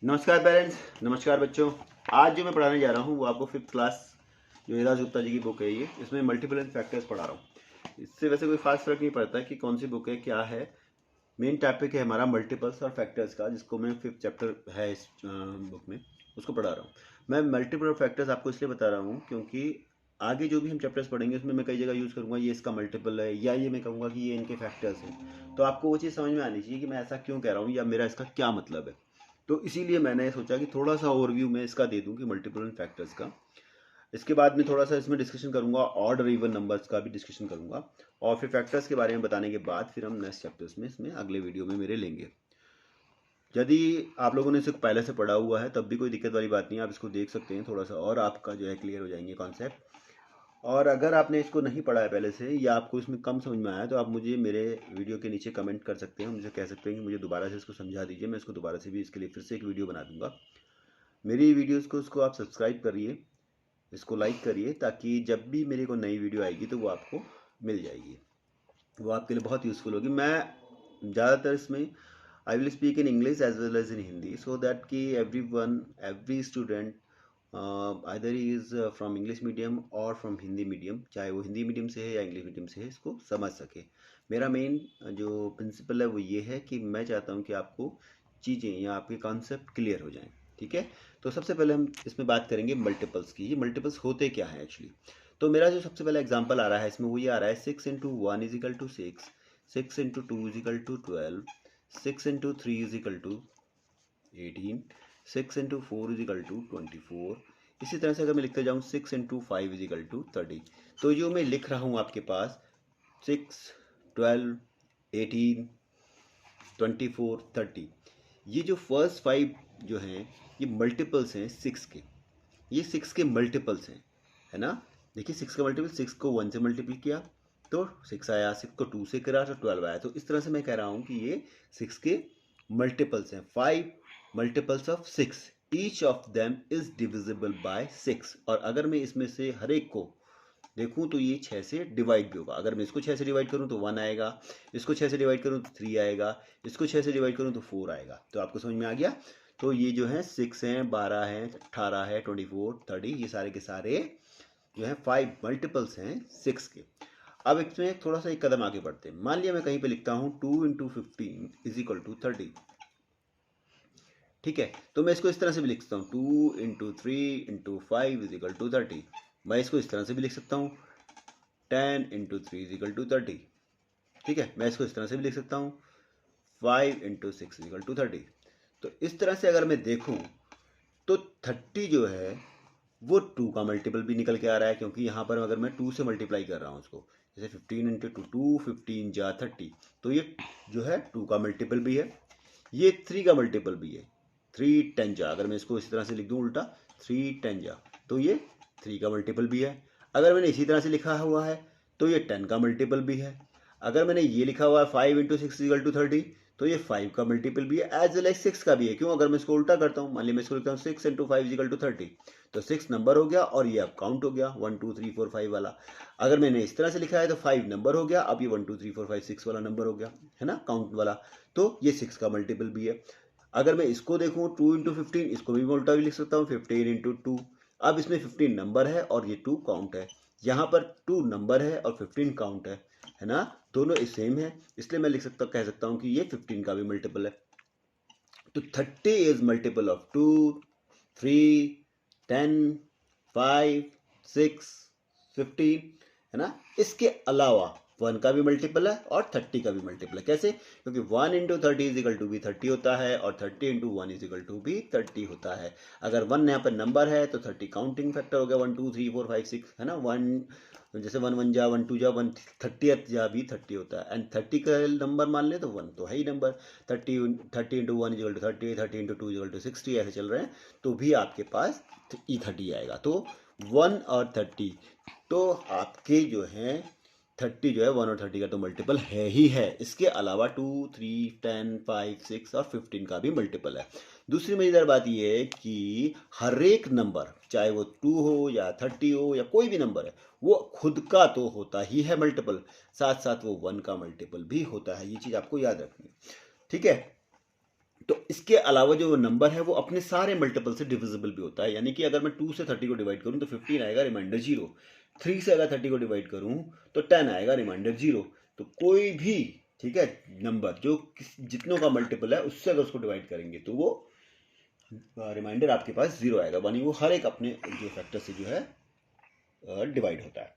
नमस्कार पेरेंट्स, नमस्कार बच्चों। आज जो मैं पढ़ाने जा रहा हूँ वो आपको फिफ्थ क्लास जो एजाज गुप्ता जी की बुक है, ये इसमें मल्टीपल एंड फैक्टर्स पढ़ा रहा हूँ। इससे वैसे कोई खास फर्क नहीं पड़ता कि कौन सी बुक है, क्या है। मेन टॉपिक है हमारा मल्टीपल्स और फैक्टर्स का, जिसको मैं फिफ्थ चैप्टर है इस बुक में, उसको पढ़ा रहा हूँ। मैं मल्टीपल और फैक्टर्स आपको इसलिए बता रहा हूँ क्योंकि आगे जो भी हम चैप्टर्स पढ़ेंगे उसमें मैं कई जगह यूज़ करूँगा ये इसका मल्टीपल है, या ये मैं कहूँगा कि ये इनके फैक्टर्स हैं। तो आपको वो चीज़ समझ में आनी चाहिए कि मैं ऐसा क्यों कह रहा हूँ या मेरा इसका क्या मतलब है। तो इसीलिए मैंने सोचा कि थोड़ा सा ओवरव्यू मैं इसका दे दूं कि मल्टीपल एंड फैक्टर्स का। इसके बाद में थोड़ा सा इसमें डिस्कशन करूंगा, ऑड और इवन नंबर्स का भी डिस्कशन करूंगा। और फिर फैक्टर्स के बारे में बताने के बाद फिर हम नेक्स्ट चैप्टर्स में इसमें अगले वीडियो में मेरे लेंगे। यदि आप लोगों ने इसे पहले से पढ़ा हुआ है तब भी कोई दिक्कत वाली बात नहीं है, आप इसको देख सकते हैं थोड़ा सा और आपका जो है क्लियर हो जाएंगे कॉन्सेप्ट। और अगर आपने इसको नहीं पढ़ा है पहले से या आपको इसमें कम समझ में आया तो आप मुझे मेरे वीडियो के नीचे कमेंट कर सकते हैं, मुझे कह सकते हैं कि मुझे दोबारा से इसको समझा दीजिए। मैं इसको दोबारा से भी इसके लिए फिर से एक वीडियो बना दूंगा। मेरी वीडियोस को उसको आप सब्सक्राइब करिए, इसको लाइक करिए, ताकि जब भी मेरे को नई वीडियो आएगी तो वो आपको मिल जाएगी, वो आपके लिए बहुत यूज़फुल होगी। मैं ज़्यादातर इसमें I will speak in English as well as in Hindi, so that कि every student either he is from English medium और फ्रॉम हिंदी मीडियम, चाहे वो हिंदी मीडियम से है या इंग्लिश मीडियम से है, इसको समझ सके। मेरा मेन जो प्रिंसिपल है वो ये है कि मैं चाहता हूँ कि आपको चीज़ें या आपके कॉन्सेप्ट क्लियर हो जाएं। ठीक है, तो सबसे पहले हम इसमें बात करेंगे मल्टीपल्स की। ये मल्टीपल्स होते क्या हैं एक्चुअली। तो मेरा जो सबसे पहला एग्जांपल आ रहा है इसमें वो ये आ रहा है 6 × 1 = 6, 6 × 2 = 12, 6 × 3 = 18, 6 × 4 = 24। इसी तरह से अगर मैं लिखते जाऊँ 6 × 5 = 30। तो जो मैं लिख रहा हूँ आपके पास 6, 12, 18, 24, 30, ये जो फर्स्ट 5 जो हैं ये मल्टीपल्स हैं 6 के। ये 6 के मल्टीपल्स हैं, है ना। देखिए 6 का मल्टीपल, 6 को 1 से मल्टीपल किया तो 6 आया, 6 को 2 से करा तो 12 आया। तो इस तरह से मैं कह रहा हूँ कि ये 6 के मल्टीपल्स हैं, 5 multiples of 6, each of them is divisible by 6। और अगर मैं इसमें से हर एक को देखूं तो ये 6 से डिवाइड भी होगा। अगर मैं इसको 6 से डिवाइड करूं तो 1 आएगा, इसको 6 से डिवाइड करूं तो 3 आएगा, इसको 6 से डिवाइड करूं तो 4 आएगा। तो आपको समझ में आ गया। तो ये जो है 6 हैं, 12 हैं, 18 है, 24, 30, ये सारे के सारे जो है 5 मल्टीपल्स हैं 6 के। अब इसमें थोड़ा सा एक कदम आगे बढ़ते हैं। मान लिया मैं कहीं पे लिखता हूँ 2 × 15 = 30। ठीक है, तो मैं इसको इस तरह से भी लिख सकता हूँ 2 × 3 × 5 = 30। मैं इसको इस तरह से भी लिख सकता हूँ 10 × 3 = 30। ठीक है, मैं इसको इस तरह से भी लिख सकता हूँ 5 × 6 = 30। तो इस तरह से अगर मैं देखूं तो 30 जो है वो 2 का मल्टीपल भी निकल के आ रहा है, क्योंकि यहाँ पर अगर मैं 2 से मल्टीप्लाई कर रहा हूँ उसको, जैसे 15 × 2, 2 15 जा 30, तो ये जो है 2 का मल्टीपल भी है, ये 3 का मल्टीपल भी है, 3 10 जा। अगर मैं इसको इसी तरह से लिख दूँ उल्टा 3 10 जा, तो ये 3 का मल्टीपल भी है। अगर मैंने इसी तरह से लिखा हुआ है तो ये 10 का मल्टीपल भी है। अगर मैंने ये लिखा हुआ है 5 × 6 = 30, तो ये 5 का मल्टीपल भी है, एज वेल एज 6 का भी है। क्यों? अगर मैं इसको उल्टा करता हूँ, मान लीजिए मैं इसको लिखता हूँ 6 × 5 = 30, तो 6 नंबर हो गया और ये अब काउंट हो गया 1 2 3 4 5 वाला। अगर मैंने इस तरह से लिखा है तो 5 नंबर हो गया, अब ये 1 2 3 4 5 6 वाला नंबर हो गया, है ना, काउंट वाला। तो ये 6 का मल्टीपल भी है। अगर मैं इसको देखूँ 2 × 15, इसको भी मैं उल्टा भी लिख सकता हूँ 15 × 2। अब इसमें 15 नंबर है और ये 2 काउंट है। यहाँ पर 2 नंबर है और 15 काउंट है ना, दोनों सेम है, इसलिए मैं कह सकता हूँ कि ये 15 का भी मल्टीपल है। तो 30 इज मल्टीपल ऑफ 2, 3, 10, 5, 6, 15, है ना। इसके अलावा 1 का भी मल्टीपल है और 30 का भी मल्टीपल है। कैसे? क्योंकि 1 × 30 = भी 30 होता है और 30 × 1 = भी 30 होता है। अगर 1 यहाँ पर नंबर है तो 30 काउंटिंग फैक्टर हो गया, 1 2 3 4 5 6, है ना। 1 जैसे 1 1 जा, 1 2 जा, 1 30th जा भी 30 होता है। एंड 30 का नंबर मान ले तो 1 तो है ही नंबर। 30 × 1 = 30, 30 × 2 = 60, ऐसे चल रहे हैं तो भी आपके पास 30 आएगा। तो 1 और 30, तो आपके जो हैं 30 जो है 1 और 30 का तो मल्टीपल है ही है। इसके अलावा 2, 3, 10, 5, 6 और 15 का भी मल्टीपल है। दूसरी मजेदार बात यह है कि हर एक नंबर, चाहे वो 2 हो या 30 हो या कोई भी नंबर है, वो खुद का तो होता ही है मल्टीपल, साथ साथ वो 1 का मल्टीपल भी होता है। ये चीज़ आपको याद रखनी है। ठीक है, तो इसके अलावा जो नंबर है वो अपने सारे मल्टीपल से डिविजिबल भी होता है, यानी कि अगर मैं 2 से 30 को डिवाइड करूं तो 15 आएगा, रिमाइंडर 0। 3 से अगर 30 को डिवाइड करूं तो 10 आएगा, रिमाइंडर 0। तो कोई भी, ठीक है, नंबर जो जितनों का मल्टीपल है उससे अगर उसको डिवाइड करेंगे तो वो रिमाइंडर आपके पास 0 आएगा, यानी वो हर एक अपने जो फैक्टर से जो है डिवाइड होता है।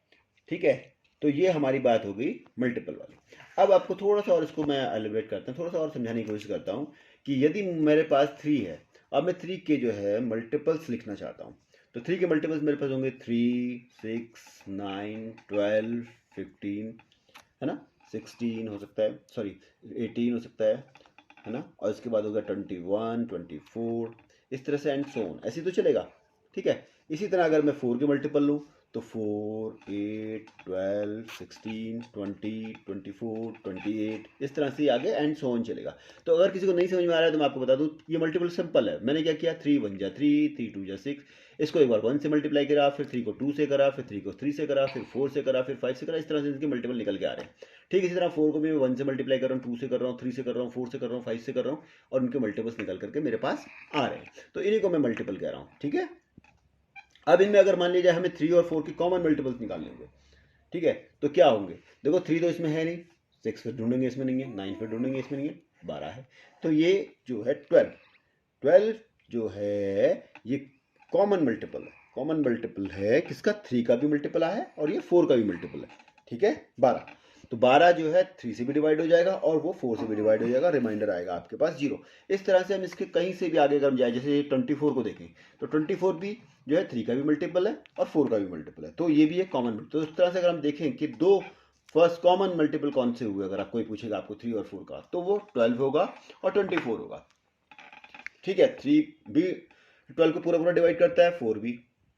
ठीक है, तो ये हमारी बात हो गई मल्टीपल वाली। अब आपको थोड़ा सा और इसको मैं एलिब्रेट करता हूँ, थोड़ा सा और समझाने की कोशिश करता हूँ कि यदि मेरे पास 3 है, अब मैं 3 के जो है मल्टीपल्स लिखना चाहता हूँ, तो 3 के मल्टीपल्स मेरे पास होंगे 3, 6, 9, 12, 15, है ना, 16 हो सकता है, सॉरी 18 हो सकता है ना, और इसके बाद होगा 21, 24, इस तरह से एंड सो ऑन, ऐसे तो चलेगा। ठीक है, इसी तरह अगर मैं 4 के मल्टीपल लूँ तो 4, 8, 12, 16, 20, 24, 28, इस तरह से आगे एंड सो ऑन चलेगा। तो अगर किसी को नहीं समझ में आ रहा है तो मैं आपको बता दूं, ये मल्टीपल सिंपल है। मैंने क्या किया, 3 1 जा 3, 3 2 जा 6, इसको एक बार 1 से मल्टीप्लाई करा, फिर 3 को 2 से करा, फिर 3 को 3 से करा, फिर 4 से करा, फिर 5 से करा, इस तरह से इनके मल्टीपल निकल के आ रहे हैं। ठीक इसी तरह 4 को भी मैं 1 से मल्टीप्लाई कर रहा हूँ, 2 से कर रहा हूँ, 3 से कर रहा हूँ, 4 से कर रहा हूँ, 5 से कर रहा हूँ, और उनके मल्टीपल्स निकल करके मेरे पास आ रहे हैं। तो इन्हीं को मैं मल्टीपल कह रहा हूँ। ठीक है, अब इनमें अगर मान लीजिए हमें 3 और 4 की कॉमन मल्टीपल्स निकालने होंगे, ठीक है, तो क्या होंगे, देखो 3 तो इसमें है नहीं, 6 फिर ढूंढेंगे इसमें नहीं है, 9 फिर ढूंढेंगे इसमें नहीं है, 12 है, तो ये जो है 12 जो है ये कॉमन मल्टीपल है। कॉमन मल्टीपल है किसका, 3 का भी मल्टीपल है और ये 4 का भी मल्टीपल है। ठीक है, 12, तो 12 जो है 3 से भी डिवाइड हो जाएगा और वो 4 से भी डिवाइड हो जाएगा, रिमाइंडर आएगा आपके पास 0। इस तरह से हम इसके कहीं से भी आगे अगर हम जाए, जैसे 24 को देखें तो 24 भी जो है 3 का भी मल्टीपल है और 4 का भी मल्टीपल है, तो ये भी एक कॉमन। तो इस तरह से अगर हम देखें कि दो फर्स्ट कॉमन मल्टीपल कौन से हुए, अगर आप कोई पूछेगा आपको 3 और 4 का, तो वो 12 होगा और 24 होगा। ठीक है, 3 भी 12 को पूरा पूरा डिवाइड करता है, 4 भी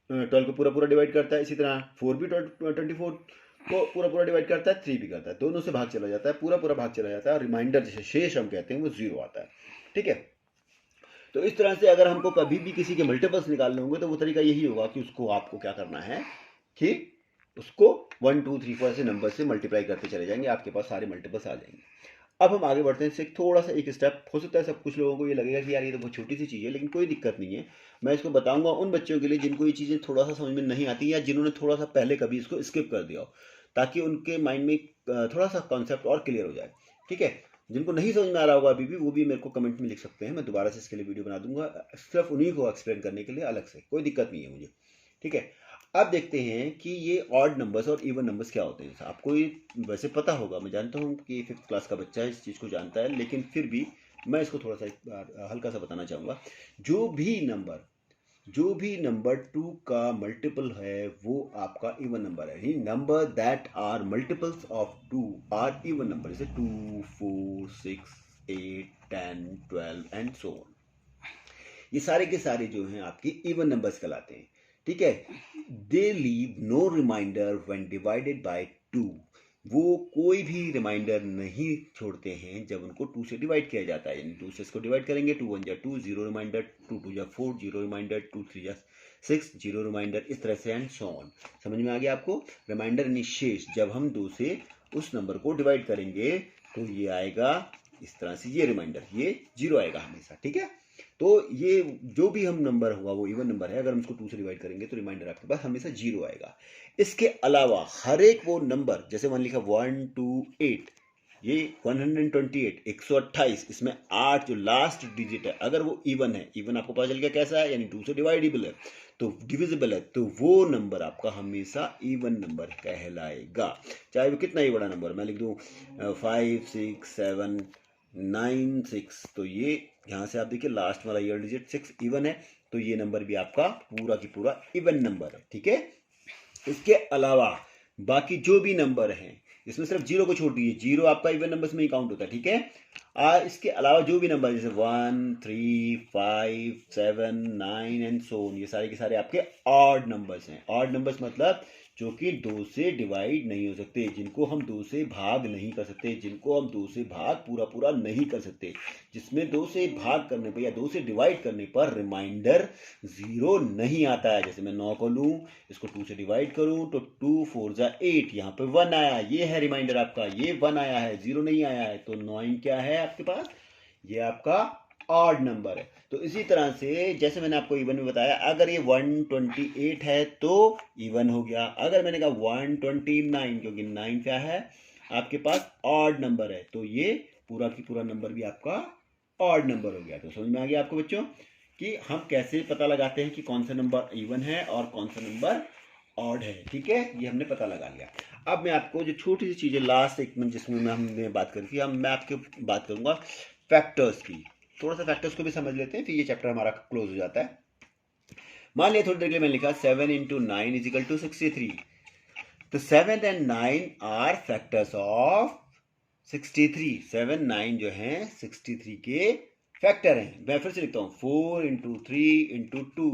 12 को पूरा पूरा डिवाइड करता है, इसी तरह 4 भी 24 को पूरा पूरा डिवाइड करता है, 3 भी करता है, दोनों से भाग चला जाता है, पूरा पूरा भाग चला जाता है, और रिमाइंडर जिसे शेष हम कहते हैं वो 0 आता है। ठीक है, तो इस तरह से अगर हमको कभी भी किसी के मल्टीपल्स निकालने होंगे तो वो तरीका यही होगा कि उसको आपको क्या करना है कि उसको 1 2 3 4 ऐसे नंबर से मल्टीप्लाई करते चले जाएंगे, आपके पास सारे मल्टीपल्स आ जाएंगे। अब हम आगे बढ़ते हैं, इससे थोड़ा सा एक स्टेप। हो सकता है सब कुछ लोगों को ये लगेगा कि यार ये तो बहुत छोटी सी चीज़ है, लेकिन कोई दिक्कत नहीं है। मैं इसको बताऊंगा उन बच्चों के लिए जिनको ये चीज़ें थोड़ा सा समझ में नहीं आती या जिन्होंने थोड़ा सा पहले कभी इसको स्किप कर दिया हो, ताकि उनके माइंड में थोड़ा सा कॉन्सेप्ट और क्लियर हो जाए। ठीक है, जिनको नहीं समझ में आ रहा होगा अभी भी, वो भी मेरे को कमेंट में लिख सकते हैं, मैं दोबारा से इसके लिए वीडियो बना दूंगा सिर्फ उन्हीं को एक्सप्लेन करने के लिए अलग से, कोई दिक्कत नहीं है मुझे। ठीक है, अब देखते हैं कि ये ऑड नंबर्स और इवन नंबर्स क्या होते हैं। आपको ये वैसे पता होगा, मैं जानता हूँ कि 5th क्लास का बच्चा इस चीज़ को जानता है, लेकिन फिर भी मैं इसको थोड़ा सा एक बार हल्का सा बताना चाहूँगा। जो भी नंबर 2 का मल्टीपल है वो आपका इवन नंबर है। Number that are multiples of 2 are even number, जैसे 2 4 6 8 10 12 एंड सो ऑन, ये सारे के सारे जो हैं आपके इवन नंबर्स कहलाते हैं। ठीक है, they leave no reminder when divided by 2, वो कोई भी रिमाइंडर नहीं छोड़ते हैं जब उनको 2 से डिवाइड किया जाता है, यानी 2 से इसको डिवाइड करेंगे, 2 1 जा 2 0 रिमाइंडर, 2 2 जा 4 0 रिमाइंडर, 2 3 जा 6 0 रिमाइंडर, इस तरह से एंड सो ऑन। समझ में आ गया आपको? रिमाइंडर यानी शेष, जब हम 2 से उस नंबर को डिवाइड करेंगे तो ये आएगा इस तरह से, ये रिमाइंडर, ये 0 आएगा हमेशा। ठीक है, तो ये जो भी हम नंबर होगा वो इवन नंबर है, अगर हम इसको 2 से डिवाइड करेंगे तो रिमाइंडर आपके पास हमेशा 0 आएगा। इसके अलावा हर एक वो नंबर, जैसे मान लिखा 1 2 8, ये 128 128, इसमें 8 जो लास्ट डिजिट है अगर वो इवन है, इवन आपको पता चल गया कैसा है, यानी 2 से डिवाइडेबल है तो डिविजिबल है, तो वो नंबर आपका हमेशा इवन नंबर कहलाएगा, चाहे वो कितना ही बड़ा नंबर, मैं लिख दूं 5 6 7 9 6, तो ये यहाँ से आप देखिए लास्ट वाला ईयर डिजिट 6 इवन है, तो ये नंबर भी आपका पूरा की पूरा इवन नंबर है। ठीक है, इसके अलावा बाकी जो भी नंबर हैं, इसमें सिर्फ 0 को छोड़ दीजिए, 0 आपका इवन नंबर्स में ही काउंट होता है। ठीक है, इसके अलावा जो भी नंबर जैसे 1 3 5 7 9 एंड सो ऑन, ये सारे के सारे आपके ऑड नंबर्स हैं। ऑड नंबर्स मतलब जो कि 2 से डिवाइड नहीं हो सकते, जिनको हम 2 से भाग नहीं कर सकते, जिनको हम 2 से भाग पूरा पूरा नहीं कर सकते, जिसमें 2 से भाग करने पर या 2 से डिवाइड करने पर रिमाइंडर 0 नहीं आता है। जैसे मैं 9 को लूँ, इसको 2 से डिवाइड करूँ तो 2 4 जा 8, यहाँ पे 1 आया, ये है रिमाइंडर आपका, ये 1 आया है, 0 नहीं आया है, तो 9 क्या है आपके पास, ये आपका ऑड नंबर है। तो इसी तरह से जैसे मैंने आपको इवन में बताया, अगर ये 128 है तो इवन हो गया। अगर मैंने कहा 129, क्योंकि 9 क्या है आपके पास ऑड नंबर है, तो ये पूरा की पूरा नंबर भी आपका ऑड नंबर हो गया। तो समझ में आ गया आपको बच्चों कि हम कैसे पता लगाते हैं कि कौन सा नंबर इवन है और कौन सा नंबर ऑड है। ठीक है, ये हमने पता लगा लिया। अब मैं आपको जो छोटी सी चीज़ें लास्ट एक मिनट जिसमें हमने बात करी थी, अब मैं आपके बात करूंगा फैक्टर्स की। थोड़ा सा फैक्टर्स को भी समझ लेते हैं, फिर ये चैप्टर हमारा क्लोज हो जाता है। मान लिया थोड़ी देर के लिए मैंने लिखा 7 × 9 = 63। तो 7 and 9 आर फैक्टर्स ऑफ 63। 7, 9 जो है 63 के फैक्टर हैं। मैं फिर से लिखता हूँ 4 × 3 × 2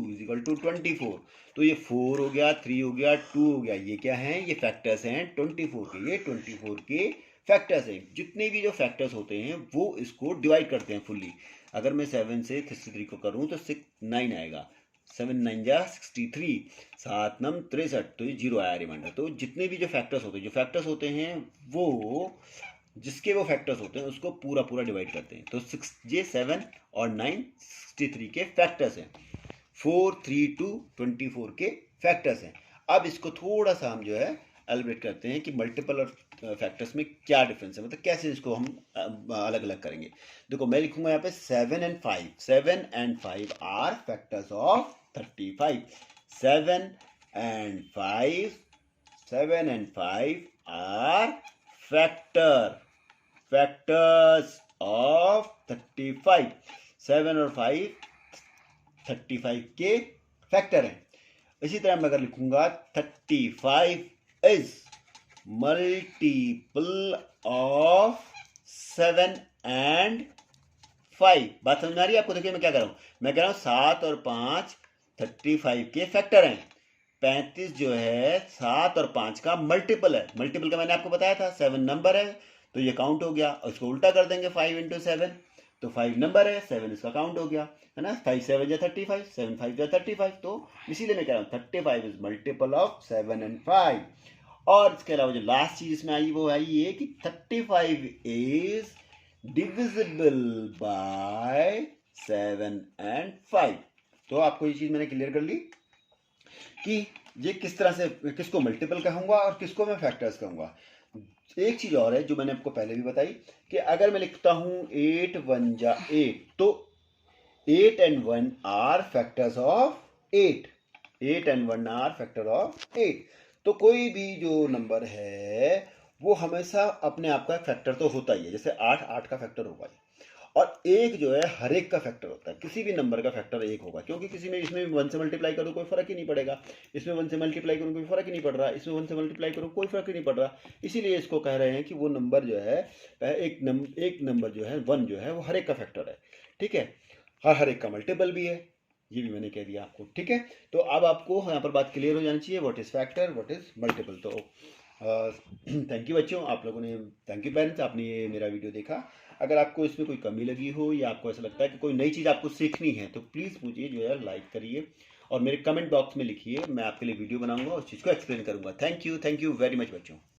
= 24। तो ये 4 हो गया, 3 हो गया, 2 हो गया, ये क्या है, ये फैक्टर्स हैं 24 के। ये 24 के फैक्टर्स हैं। जितने भी जो फैक्टर्स होते हैं वो इसको डिवाइड करते हैं फुल्ली। अगर मैं 7 से 63 को करूँ तो 9 आएगा। 7 × 9 = 63, 7 × 9 = 63, तो ये 0 आया रिमाइंडर। तो जितने भी जो फैक्टर्स होते हैं वो जिसके वो फैक्टर्स होते हैं उसको पूरा पूरा डिवाइड करते हैं। तो 7 और 9 63 के फैक्टर्स हैं। 4, 3, 2 24 के फैक्टर्स हैं। अब इसको थोड़ा सा हम जो है एलिब्रेट करते हैं कि मल्टीपल और फैक्टर्स में क्या डिफरेंस है, मतलब कैसे इसको हम अलग अलग करेंगे। देखो मैं लिखूंगा यहाँ पे 7 and 5। 7 and 5 are factors of 35। 7 and 5 are factors of 35। 7 और 5 35 के फैक्टर हैं। इसी तरह मैं अगर लिखूंगा 35 इज मल्टीपल ऑफ 7 and 5। बात समझ में आ रही है आपको? देखिए मैं क्या कर रहा हूं, मैं कह रहा हूं 7 और 5 35 के फैक्टर हैं। 35 जो है 7 और 5 का मल्टीपल है। मल्टीपल का मैंने आपको बताया था, 7 नंबर है तो ये काउंट हो गया। इसको उल्टा कर देंगे 5 × 7, तो 5 नंबर है, 7 इसका काउंट हो गया, है ना। 5 7 = 35, 7 5 = 35। तो इसीलिए मैं कह रहा हूँ 35 इज मल्टीपल ऑफ 7 and 5। और इसके अलावा जो लास्ट चीज इसमें आई वो आई ये कि 35 इज डिविजिबल बाय 7 and 5। तो आपको ये चीज मैंने क्लियर कर ली कि ये किस तरह से किसको मल्टीपल कहूंगा और किसको मैं फैक्टर्स कहूंगा। एक चीज और है जो मैंने आपको पहले भी बताई कि अगर मैं लिखता हूं 8 × 1 = 8, तो 8 and 1 are factors of 8। 8 and 1 are factor of 8। तो कोई भी जो नंबर है वो हमेशा अपने आप का फैक्टर तो होता ही है। जैसे 8 का फैक्टर होगा, और एक जो है हर एक का फैक्टर होता है। किसी भी नंबर का फैक्टर 1 होगा, क्योंकि किसी में इसमें 1 से मल्टीप्लाई करो कोई फर्क ही नहीं पड़ेगा, इसमें 1 से मल्टीप्लाई करूँ कोई फर्क ही नहीं पड़ रहा, इसमें 1 से मल्टीप्लाई करूँ कोई फर्क ही नहीं पड़ रहा। इसीलिए इसको कह रहे हैं कि वो नंबर जो है एक नंबर जो है 1 जो है वो हर एक का फैक्टर है। ठीक है, हर एक का मल्टीपल भी है, ये भी मैंने कह दिया आपको। ठीक है, तो अब आपको यहाँ पर बात क्लियर हो जानी चाहिए, what is factor, what is multiple. तो थैंक यू बच्चों, आप लोगों ने, थैंक यू पेरेंट्स, आपने ये मेरा वीडियो देखा। अगर आपको इसमें कोई कमी लगी हो या आपको ऐसा लगता है कि कोई नई चीज़ आपको सीखनी है तो प्लीज़ मुझे जो है लाइक करिए और मेरे कमेंट बॉक्स में लिखिए, मैं आपके लिए वीडियो बनाऊंगा और उस चीज़ को एक्सप्लेन करूंगा। थैंक यू वेरी मच बच्चों।